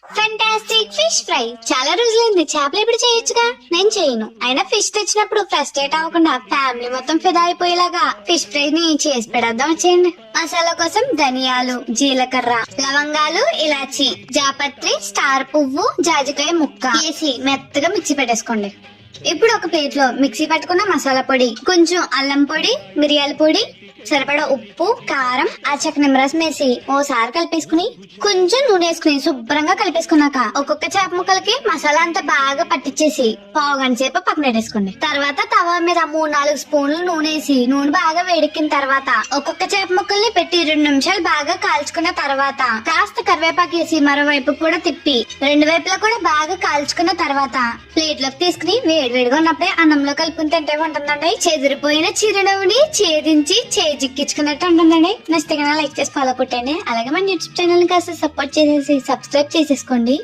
Fantastic fish fry. చాలా రోజులైంది, చేపలు ఇప్పుడు చేయొచ్చుగా. నేను చేయను, అయినా ఫిష్ తెచ్చినప్పుడు ఫ్రస్ట్రేట్ అవ్వకుండా ఫ్యామిలీ మొత్తం ఫిదా అయిపోయేలాగా ఫిష్ ఫ్రై ని చేసి పెడదాం వచ్చేయండి. మసాలా కోసం ధనియాలు, జీలకర్ర, లవంగాలు, ఇలాచి, జాపత్రి, స్టార్ పువ్వు, జాజికాయ ముక్క వేసి మెత్తగా మిక్సీ పెట్టేసుకోండి. ఇప్పుడు ఒక ప్లేట్ లో మిక్సీ పట్టుకున్న మసాలా పొడి, కొంచెం అల్లం పొడి, మిరియాల పొడి, సరిపడా ఉప్పు, కారం, ఆచక నిమ్మరసం వేసి ఓసారి కలిపేసుకుని కొంచెం నూనె వేసుకుని శుభ్రంగా కలిపేసుకున్నాక ఒక్కొక్క చేప ముక్కలకి మసాలా అంతా బాగా పట్టించేసి పావు గంట సేపు పక్కన పెట్టేసుకోండి. తర్వాత తవా మీద 3-4 స్పూన్లు నూనె వేసి నూనె బాగా వేడెక్కిన తర్వాత ఒక్కొక్క చేప ముక్కల్ని పెట్టి 2 నిమిషాలు బాగా కాల్చుకున్న తర్వాత కాస్త కరివేపాకు వేసి మరోవైపు కూడా తిప్పి 2 వైపులా కూడా బాగా కాల్చుకున్న తర్వాత ప్లేట్ లోకి తీసుకుని వేడివేడిగా ఉన్నప్పుడే అన్నంలో కలుపుకుని తింటే ఉంటుందండి. చెదిరిపోయిన చిరునవ్వుని ఛేదించి జిక్కించుకున్నట్టు ఉంటుందండి. నచ్చితే లైక్ చేసి ఫాలో కొట్టండి. అలాగే మన యూట్యూబ్ ఛానల్ కాస్త సపోర్ట్ చేసేసి సబ్స్క్రైబ్ చేసేసుకోండి.